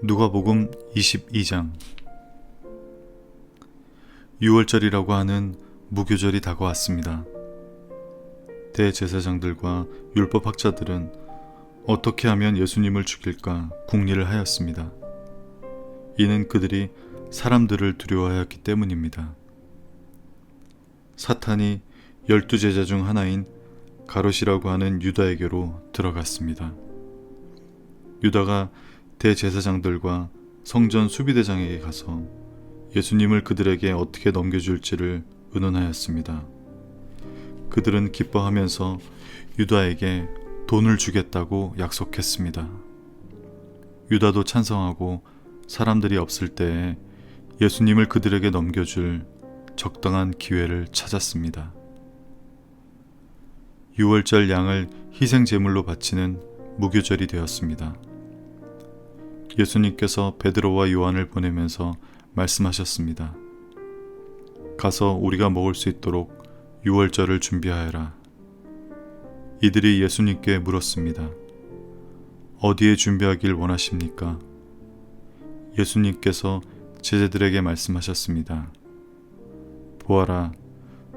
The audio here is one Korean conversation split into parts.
누가복음 22장. 유월절이라고 하는 무교절이 다가왔습니다. 대제사장들과 율법학자들은 어떻게 하면 예수님을 죽일까 궁리를 하였습니다. 이는 그들이 사람들을 두려워하였기 때문입니다. 사탄이 12제자 중 하나인 가롯이라고 하는 유다에게로 들어갔습니다. 유다가 대제사장들과 성전 수비대장에게 가서 예수님을 그들에게 어떻게 넘겨줄지를 의논하였습니다. 그들은 기뻐하면서 유다에게 돈을 주겠다고 약속했습니다. 유다도 찬성하고 사람들이 없을 때에 예수님을 그들에게 넘겨줄 적당한 기회를 찾았습니다. 유월절 양을 희생제물로 바치는 무교절이 되었습니다. 예수님께서 베드로와 요한을 보내면서 말씀하셨습니다. 가서 우리가 먹을 수 있도록 유월절을 준비하여라. 이들이 예수님께 물었습니다. 어디에 준비하길 원하십니까? 예수님께서 제자들에게 말씀하셨습니다. 보아라,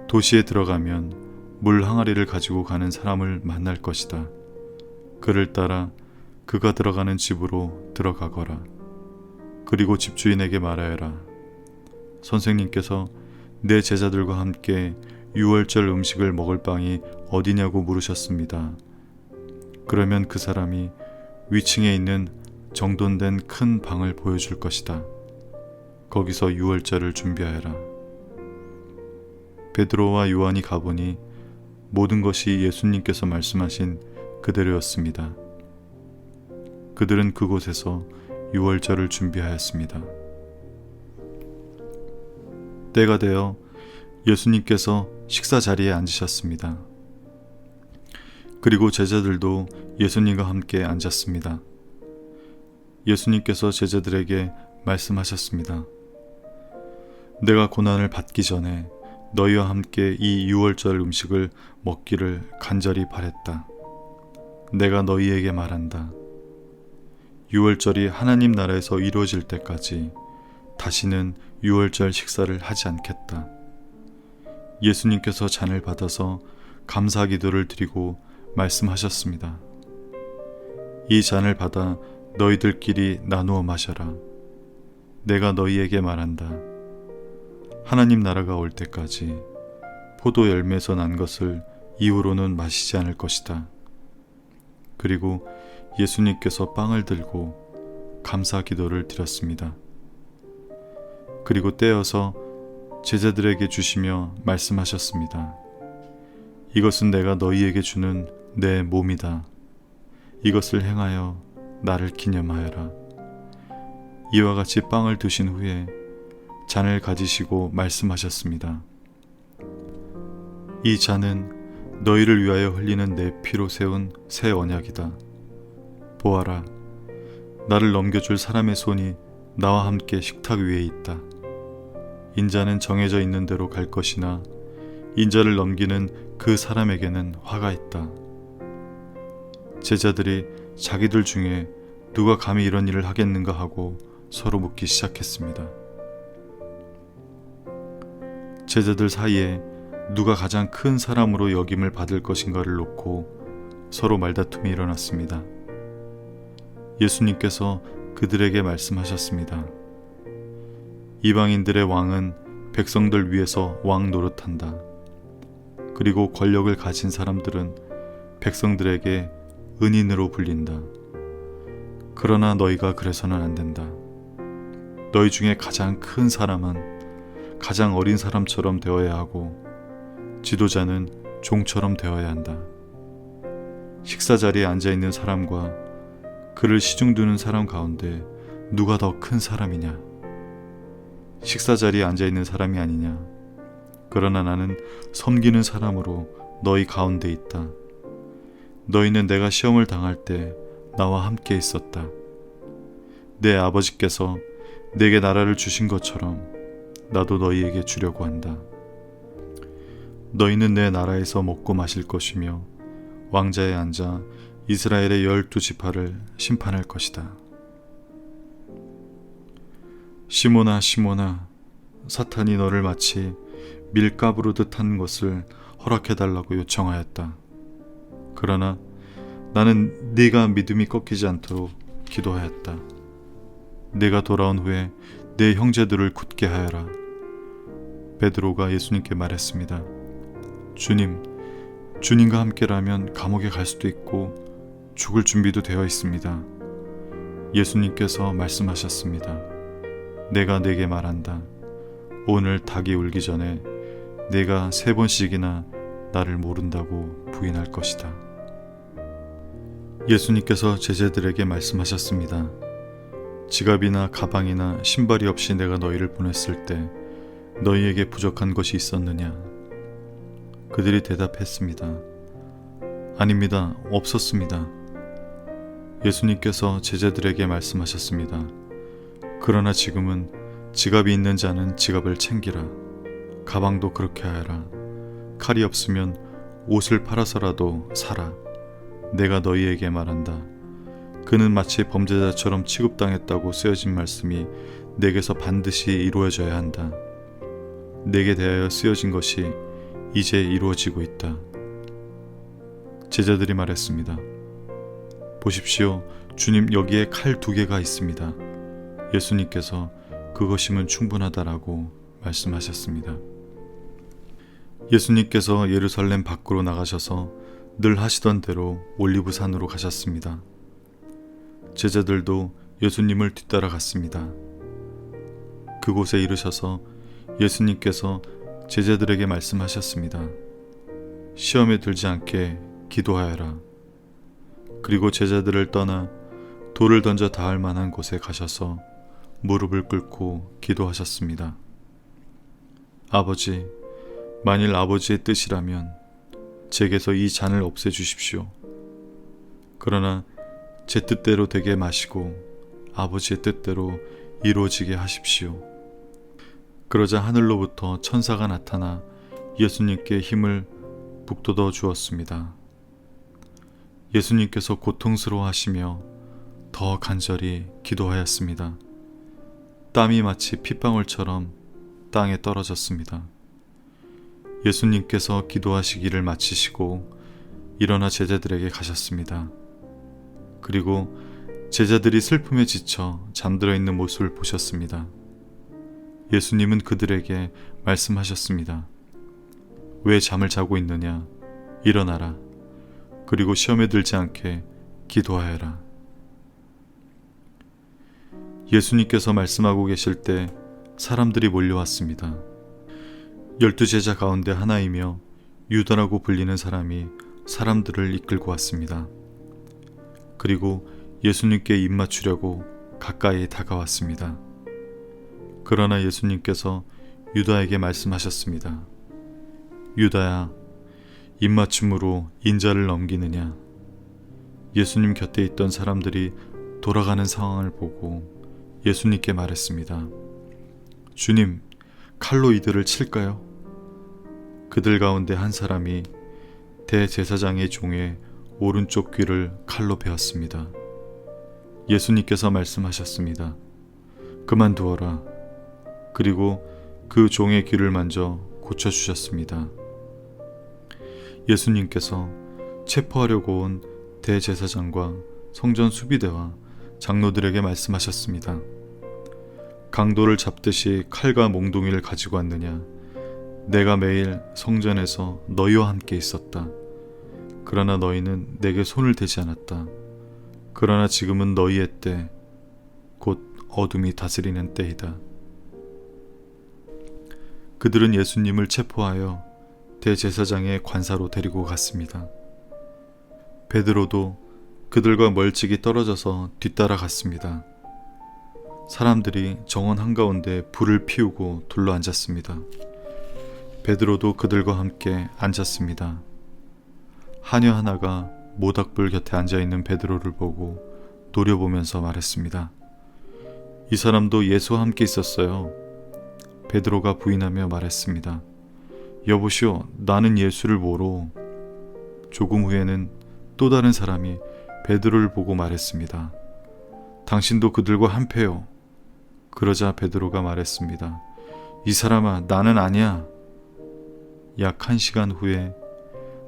도시에 들어가면 물 항아리를 가지고 가는 사람을 만날 것이다. 그를 따라 그가 들어가는 집으로 들어가거라. 그리고 집주인에게 말하여라. 선생님께서 내 제자들과 함께 유월절 음식을 먹을 방이 어디냐고 물으셨습니다. 그러면 그 사람이 위층에 있는 정돈된 큰 방을 보여줄 것이다. 거기서 유월절을 준비하여라. 베드로와 요한이 가보니 모든 것이 예수님께서 말씀하신 그대로였습니다. 그들은 그곳에서 유월절을 준비하였습니다. 때가 되어 예수님께서 식사 자리에 앉으셨습니다. 그리고 제자들도 예수님과 함께 앉았습니다. 예수님께서 제자들에게 말씀하셨습니다. 내가 고난을 받기 전에 너희와 함께 이 유월절 음식을 먹기를 간절히 바랬다. 내가 너희에게 말한다. 유월절이 하나님 나라에서 이루어질 때까지 다시는 유월절 식사를 하지 않겠다. 예수님께서 잔을 받아서 감사 기도를 드리고 말씀하셨습니다. 이 잔을 받아 너희들끼리 나누어 마셔라. 내가 너희에게 말한다. 하나님 나라가 올 때까지 포도 열매에서 난 것을 이후로는 마시지 않을 것이다. 그리고 예수님께서 빵을 들고 감사 기도를 드렸습니다. 그리고 떼어서 제자들에게 주시며 말씀하셨습니다. 이것은 내가 너희에게 주는 내 몸이다. 이것을 행하여 나를 기념하여라. 이와 같이 빵을 드신 후에 잔을 가지시고 말씀하셨습니다. 이 잔은 너희를 위하여 흘리는 내 피로 세운 새 언약이다. 보아라, 나를 넘겨줄 사람의 손이 나와 함께 식탁 위에 있다. 인자는 정해져 있는 대로 갈 것이나 인자를 넘기는 그 사람에게는 화가 있다. 제자들이 자기들 중에 누가 감히 이런 일을 하겠는가 하고 서로 묻기 시작했습니다. 제자들 사이에 누가 가장 큰 사람으로 여김을 받을 것인가를 놓고 서로 말다툼이 일어났습니다. 예수님께서 그들에게 말씀하셨습니다. 이방인들의 왕은 백성들 위에서 왕 노릇한다. 그리고 권력을 가진 사람들은 백성들에게 은인으로 불린다. 그러나 너희가 그래서는 안 된다. 너희 중에 가장 큰 사람은 가장 어린 사람처럼 되어야 하고 지도자는 종처럼 되어야 한다. 식사 자리에 앉아 있는 사람과 그를 시중 두는 사람 가운데 누가 더 큰 사람이냐? 식사 자리에 앉아 있는 사람이 아니냐? 그러나 나는 섬기는 사람으로 너희 가운데 있다. 너희는 내가 시험을 당할 때 나와 함께 있었다. 내 아버지께서 내게 나라를 주신 것처럼 나도 너희에게 주려고 한다. 너희는 내 나라에서 먹고 마실 것이며 왕자에 앉아 이스라엘의 12지파를 심판할 것이다. 시몬아, 시몬아, 사탄이 너를 마치 밀가부르듯 한 것을 허락해달라고 요청하였다. 그러나 나는 네가 믿음이 꺾이지 않도록 기도하였다. 네가 돌아온 후에 내 형제들을 굳게 하여라. 베드로가 예수님께 말했습니다. 주님, 주님과 함께라면 감옥에 갈 수도 있고 죽을 준비도 되어 있습니다. 예수님께서 말씀하셨습니다. 내가 네게 말한다. 오늘 닭이 울기 전에 네가 3번씩이나 나를 모른다고 부인할 것이다. 예수님께서 제자들에게 말씀하셨습니다. 지갑이나 가방이나 신발이 없이 내가 너희를 보냈을 때 너희에게 부족한 것이 있었느냐? 그들이 대답했습니다. 아닙니다. 없었습니다. 예수님께서 제자들에게 말씀하셨습니다. 그러나 지금은 지갑이 있는 자는 지갑을 챙기라. 가방도 그렇게 하여라. 칼이 없으면 옷을 팔아서라도 사라. 내가 너희에게 말한다. 그는 마치 범죄자처럼 취급당했다고 쓰여진 말씀이 내게서 반드시 이루어져야 한다. 내게 대하여 쓰여진 것이 이제 이루어지고 있다. 제자들이 말했습니다. 보십시오. 주님, 여기에 칼 2개가 있습니다. 예수님께서 그것이면 충분하다라고 말씀하셨습니다. 예수님께서 예루살렘 밖으로 나가셔서 늘 하시던 대로 올리브산으로 가셨습니다. 제자들도 예수님을 뒤따라 갔습니다. 그곳에 이르셔서 예수님께서 제자들에게 말씀하셨습니다. 시험에 들지 않게 기도하여라. 그리고 제자들을 떠나 돌을 던져 닿을 만한 곳에 가셔서 무릎을 꿇고 기도하셨습니다. 아버지, 만일 아버지의 뜻이라면 제게서 이 잔을 없애주십시오. 그러나 제 뜻대로 되게 마시고 아버지의 뜻대로 이루어지게 하십시오. 그러자 하늘로부터 천사가 나타나 예수님께 힘을 북돋워 주었습니다. 예수님께서 고통스러워하시며 더 간절히 기도하였습니다. 땀이 마치 핏방울처럼 땅에 떨어졌습니다. 예수님께서 기도하시기를 마치시고 일어나 제자들에게 가셨습니다. 그리고 제자들이 슬픔에 지쳐 잠들어 있는 모습을 보셨습니다. 예수님은 그들에게 말씀하셨습니다. 왜 잠을 자고 있느냐? 일어나라. 그리고 시험에 들지 않게 기도하여라. 예수님께서 말씀하고 계실 때 사람들이 몰려왔습니다. 12제자 가운데 하나이며 유다라고 불리는 사람이 사람들을 이끌고 왔습니다. 그리고 예수님께 입맞추려고 가까이 다가왔습니다. 그러나 예수님께서 유다에게 말씀하셨습니다. 유다야, 입맞춤으로 인자를 넘기느냐? 예수님 곁에 있던 사람들이 돌아가는 상황을 보고 예수님께 말했습니다. 주님, 칼로 이들을 칠까요? 그들 가운데 한 사람이 대제사장의 종의 오른쪽 귀를 칼로 베었습니다. 예수님께서 말씀하셨습니다. 그만두어라. 그리고 그 종의 귀를 만져 고쳐주셨습니다. 예수님께서 체포하려고 온 대제사장과 성전 수비대와 장로들에게 말씀하셨습니다. 강도를 잡듯이 칼과 몽둥이를 가지고 왔느냐? 내가 매일 성전에서 너희와 함께 있었다. 그러나 너희는 내게 손을 대지 않았다. 그러나 지금은 너희의 때, 곧 어둠이 다스리는 때이다. 그들은 예수님을 체포하여 대제사장의 관사로 데리고 갔습니다. 베드로도 그들과 멀찍이 떨어져서 뒤따라 갔습니다. 사람들이 정원 한가운데 불을 피우고 둘러앉았습니다. 베드로도 그들과 함께 앉았습니다. 하녀 하나가 모닥불 곁에 앉아있는 베드로를 보고 노려보면서 말했습니다. 이 사람도 예수와 함께 있었어요. 베드로가 부인하며 말했습니다. 여보시오, 나는 예수를 모로. 조금 후에는 또 다른 사람이 베드로를 보고 말했습니다. 당신도 그들과 한패요. 그러자 베드로가 말했습니다. 이 사람아, 나는 아니야. 약 1시간 후에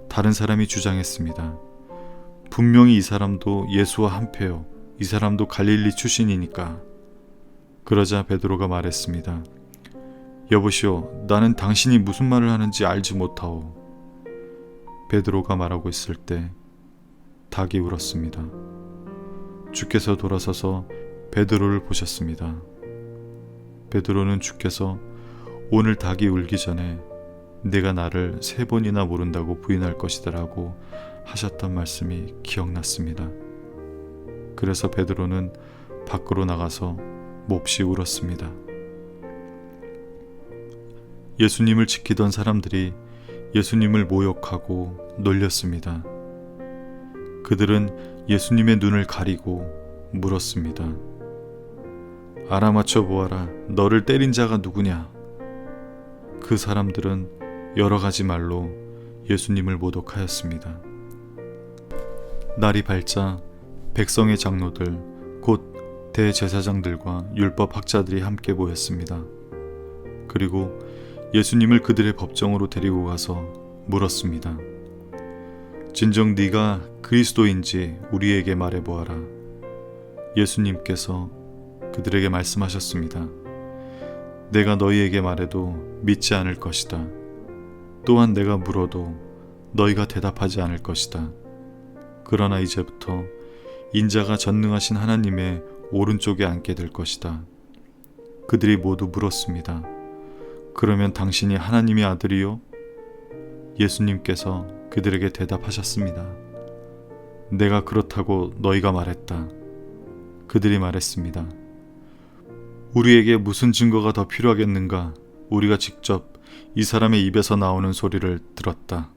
다른 사람이 주장했습니다. 분명히 이 사람도 예수와 한패요. 이 사람도 갈릴리 출신이니까. 그러자 베드로가 말했습니다. 여보시오, 나는 당신이 무슨 말을 하는지 알지 못하오. 베드로가 말하고 있을 때 닭이 울었습니다. 주께서 돌아서서 베드로를 보셨습니다. 베드로는 주께서 오늘 닭이 울기 전에 내가 나를 3번이나 모른다고 부인할 것이다라고 하셨던 말씀이 기억났습니다. 그래서 베드로는 밖으로 나가서 몹시 울었습니다. 예수님을 지키던 사람들이 예수님을 모욕하고 놀렸습니다. 그들은 예수님의 눈을 가리고 물었습니다. 알아맞혀 보아라. 너를 때린 자가 누구냐? 그 사람들은 여러 가지 말로 예수님을 모독하였습니다. 날이 밝자 백성의 장로들, 곧 대제사장들과 율법학자들이 함께 모였습니다. 그리고 예수님을 그들의 법정으로 데리고 가서 물었습니다. 진정 네가 그리스도인지 우리에게 말해보아라. 예수님께서 그들에게 말씀하셨습니다. 내가 너희에게 말해도 믿지 않을 것이다. 또한 내가 물어도 너희가 대답하지 않을 것이다. 그러나 이제부터 인자가 전능하신 하나님의 오른쪽에 앉게 될 것이다. 그들이 모두 물었습니다. 그러면 당신이 하나님의 아들이요? 예수님께서 그들에게 대답하셨습니다. 내가 그렇다고 너희가 말했다. 그들이 말했습니다. 우리에게 무슨 증거가 더 필요하겠는가? 우리가 직접 이 사람의 입에서 나오는 소리를 들었다.